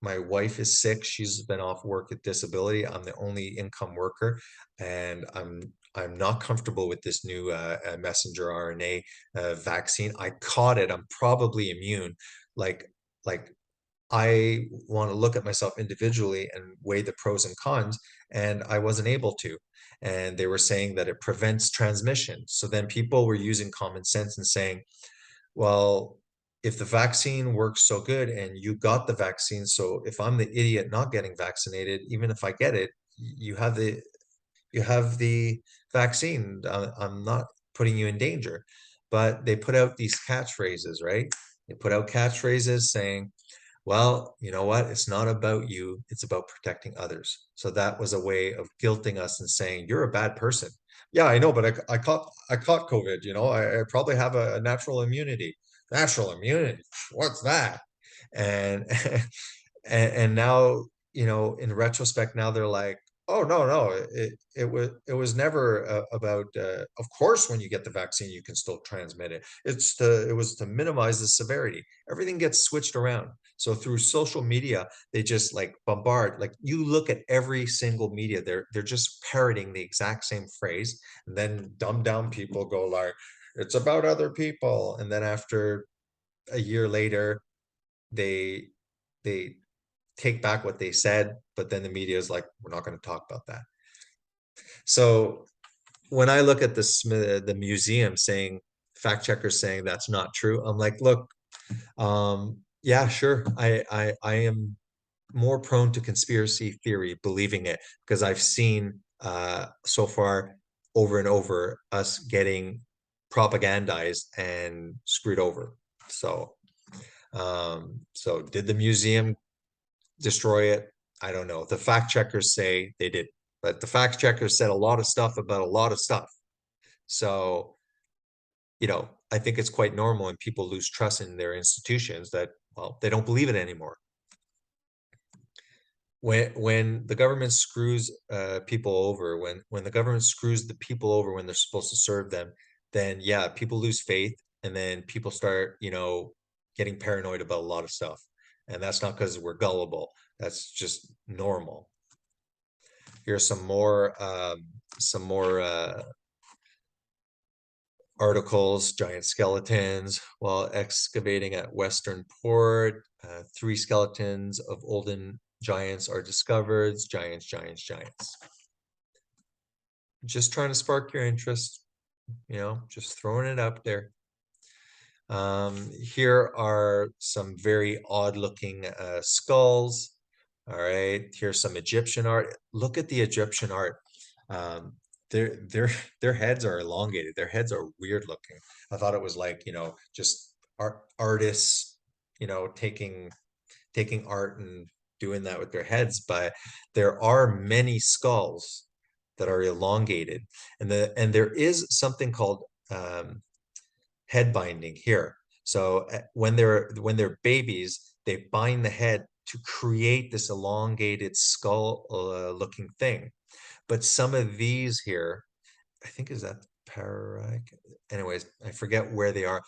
my wife is sick. She's been off work at disability. I'm the only income worker, and I'm not comfortable with this new messenger RNA vaccine. I caught it. I'm probably immune. Like I want to look at myself individually and weigh the pros and cons, and I wasn't able to. And they were saying that it prevents transmission. So then people were using common sense and saying, well, if the vaccine works so good and you got the vaccine, so if I'm the idiot not getting vaccinated, even if I get it, you have the vaccine. I'm not putting you in danger. But they put out these catchphrases, right? They put out catchphrases saying, well, you know what? It's not about you, it's about protecting others. So that was a way of guilting us and saying, you're a bad person. Yeah, I know, but I caught COVID, I probably have a natural immunity. Natural immunity, what's that? And and now, in retrospect, now they're like, oh no, no, it was never about of course when you get the vaccine you can still transmit it. It was to minimize the severity. Everything gets switched around. So through social media, they just like bombard. Like you look at every single media, they're just parroting the exact same phrase, and then dumbed down people go like, it's about other people. And then after a year later, they they take back what they said, but then the media is like, we're not going to talk about that. So when I look at the museum saying, fact checkers saying that's not true, I'm like, look, yeah, sure. I am more prone to conspiracy theory, believing it, because I've seen so far over and over us getting propagandized and screwed over. So did the museum destroy it? I don't know. The fact checkers say they did, but the fact checkers said a lot of stuff about a lot of stuff. So, I think it's quite normal when people lose trust in their institutions that, well, they don't believe it anymore. When the government screws people over, when the government screws the people over when they're supposed to serve them, then yeah, people lose faith, and then people start, getting paranoid about a lot of stuff. And that's not because we're gullible. That's just normal. Here's some more articles. Giant skeletons while excavating at Western Port. 3 skeletons of olden giants are discovered. Giants, giants, giants. Just trying to spark your interest, just throwing it up there. Here are some very odd looking skulls. All right, here's some Egyptian art. Look at the Egyptian art. Um, their heads are elongated. Their heads are weird looking. I thought it was like, just artists, taking art and doing that with their heads, but there are many skulls that are elongated, and there is something called head binding here. So when they're babies, they bind the head to create this elongated skull looking thing. But some of these here, I think, is that Parag? Anyways, I forget where they are,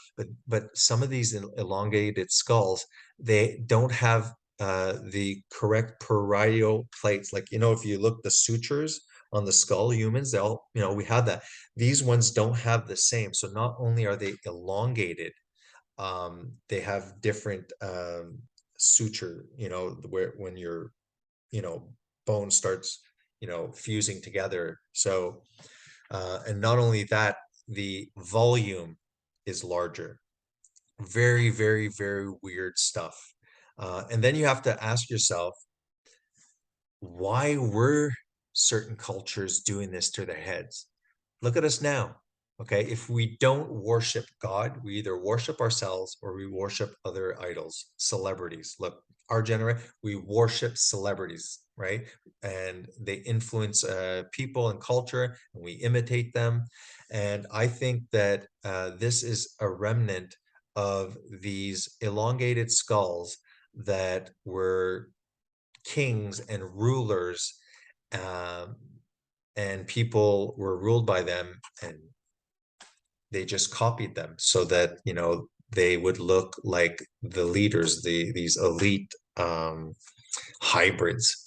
but some of these elongated skulls, they don't have the correct parietal plates. Like, if you look the sutures on the skull, humans, they'll, we have that. These ones don't have the same. So not only are they elongated, they have different suture, where when your, bone starts, fusing together. So and not only that, the volume is larger. Very, very, very weird stuff. And then you have to ask yourself, why were certain cultures doing this to their heads? Look at us now. Okay, if we don't worship God, we either worship ourselves or we worship other idols, celebrities. Look, our generation, we worship celebrities, right? And they influence people and culture, and we imitate them. And I think that this is a remnant of these elongated skulls that were kings and rulers, um, and people were ruled by them, and they just copied them so that they would look like the leaders, these elite hybrids.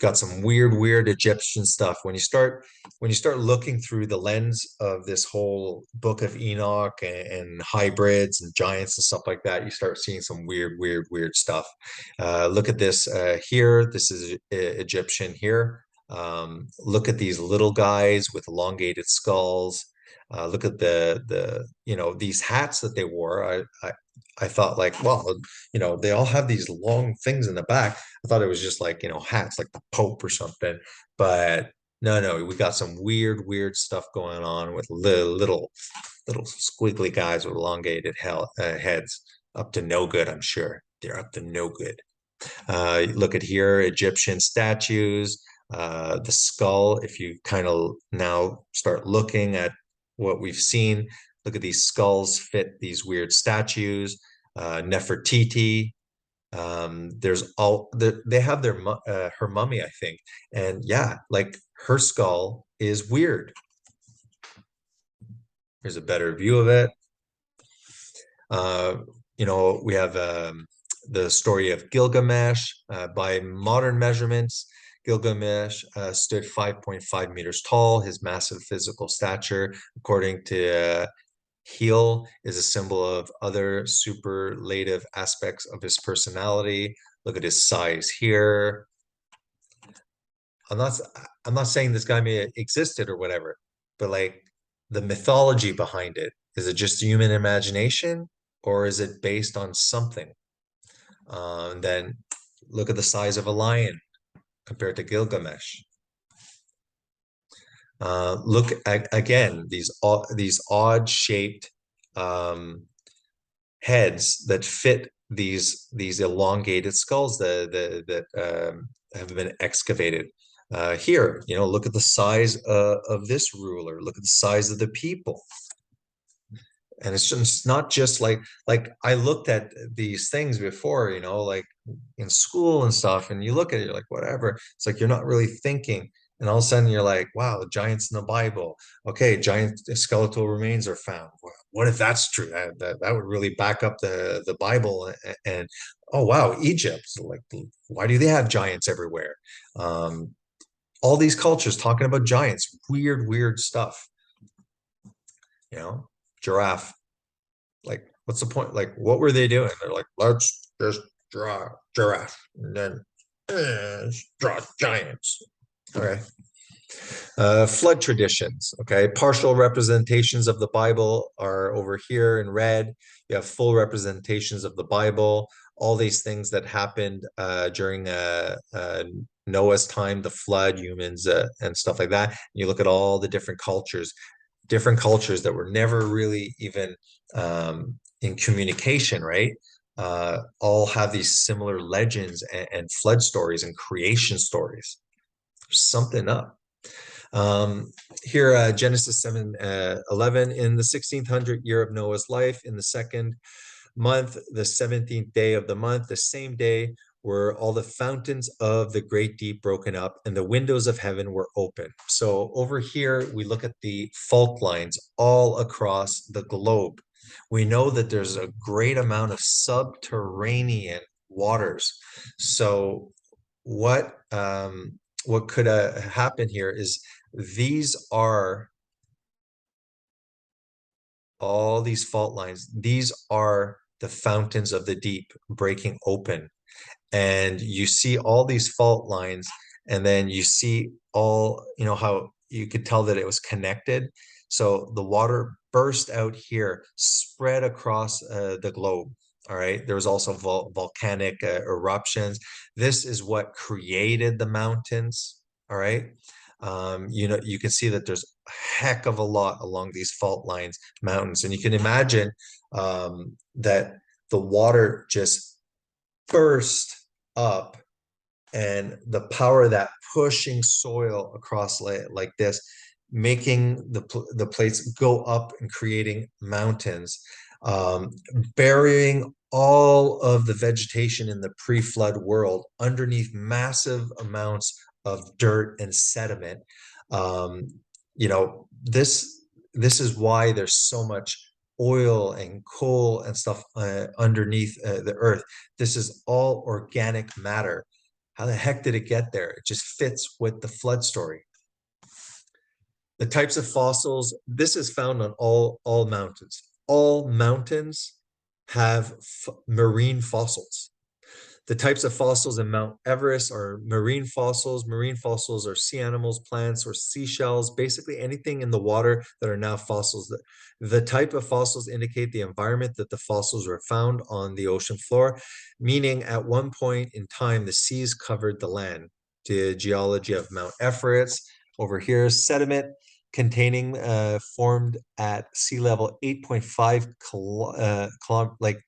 Got some weird Egyptian stuff. When you start looking through the lens of this whole book of Enoch, and hybrids and giants and stuff like that, you start seeing some weird stuff. Look at this here. This is Egyptian here. Look at these little guys with elongated skulls. Look at these hats that they wore. I thought, like, well, they all have these long things in the back. I thought it was just like, hats like the Pope or something. But no, we got some weird stuff going on with little squiggly guys with elongated heads. Up to no good, I'm sure. They're up to no good. Look at here, Egyptian statues, the skull. If you kind of now start looking at what we've seen, look at these skulls fit these weird statues. Nefertiti. They have her mummy, I think, and yeah, like her skull is weird. Here's a better view of it. We have the story of Gilgamesh. By modern measurements, Gilgamesh stood 5.5 meters tall. His massive physical stature, according to Heel, is a symbol of other superlative aspects of his personality. Look at his size here. I'm not saying this guy may have existed or whatever, but like the mythology behind it, is it just human imagination, or is it based on something? And then look at the size of a lion compared to Gilgamesh. Look at, again, these odd shaped heads that fit these elongated skulls that have been excavated. Here, look at the size of this ruler. Look at the size of the people. And it's just not just like I looked at these things before, like in school and stuff, and you look at it, you're like, whatever. It's like you're not really thinking. And all of a sudden you're like, wow, the giants in the Bible. Okay, giant skeletal remains are found. What if that's true? That would really back up the Bible. And oh wow, Egypt. Like, why do they have giants everywhere? All these cultures talking about giants, weird stuff. Giraffe. Like, what's the point? Like, what were they doing? They're like, let's just draw giraffe and then draw giants. Okay. Flood traditions. Okay. Partial representations of the Bible are over here in red. You have full representations of the Bible. All these things that happened during Noah's time, the flood, humans, and stuff like that. And you look at all the different cultures that were never really even in communication, right? All have these similar legends and flood stories and creation stories. There's something up. Here, Genesis 7, 11, in the 1600 year of Noah's life, in the second month, the 17th day of the month, the same day were all the fountains of the great deep broken up and the windows of heaven were open. So over here, we look at the fault lines all across the globe. We know that there's a great amount of subterranean waters. So what could happen here is these are all these fault lines. These are the fountains of the deep breaking open. And you see all these fault lines, and then you see all, how you could tell that it was connected. So the water burst out here, spread across the globe. All right. There was also volcanic eruptions. This is what created the mountains. All right. You can see that there's a heck of a lot along these fault lines, mountains, and you can imagine that the water just burst up, and the power of that pushing soil across like this, making the plates go up and creating mountains, burying all of the vegetation in the pre-flood world underneath massive amounts of dirt and sediment. Um, this is why there's so much oil and coal and stuff underneath the earth. This is all organic matter. How the heck did it get there? It just fits with the flood story. The types of fossils, this is found on all mountains. All mountains have marine fossils. The types of fossils in Mount Everest are marine fossils. Marine fossils are sea animals, plants, or seashells, basically anything in the water that are now fossils. The type of fossils indicate the environment that the fossils were found on the ocean floor, meaning at one point in time, the seas covered the land. The geology of Mount Everest. Over here, sediment containing formed at sea level 8.5 like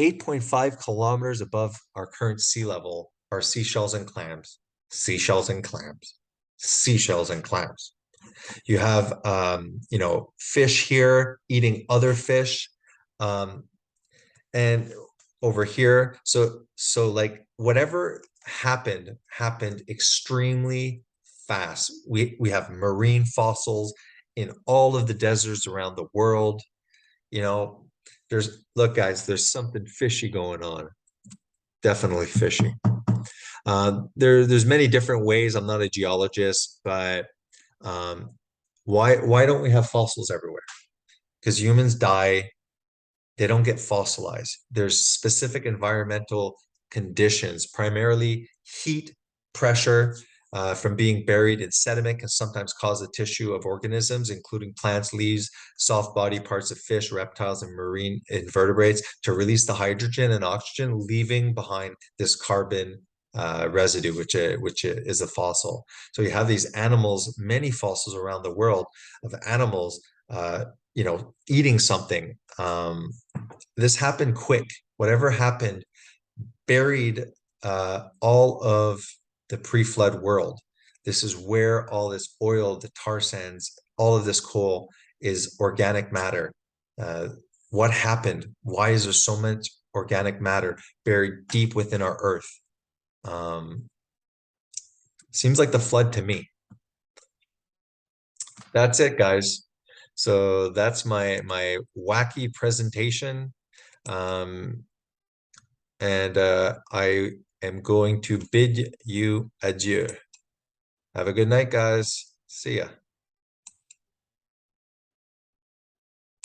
8.5 kilometers above our current sea level are seashells and clams. Seashells and clams. Seashells and clams. You have fish here eating other fish. And over here, so like whatever happened extremely fast. We have marine fossils in all of the deserts around the world. Look, guys, there's something fishy going on. Definitely fishy. There's many different ways. I'm not a geologist, but why don't we have fossils everywhere? Because humans die, they don't get fossilized. There's specific environmental conditions, primarily heat, pressure, from being buried in sediment can sometimes cause the tissue of organisms, including plants, leaves, soft body parts of fish, reptiles, and marine invertebrates, to release the hydrogen and oxygen, leaving behind this carbon residue, which is a fossil. So you have these animals, many fossils around the world of animals, eating something. This happened quick. Whatever happened buried all of the pre-flood world. This is where all this oil, the tar sands, all of this coal is organic matter. What happened? Why is there so much organic matter buried deep within our earth? Seems like the flood to me. That's it, guys. So that's my wacky presentation. And I am going to bid you adieu. Have a good night, guys. See ya.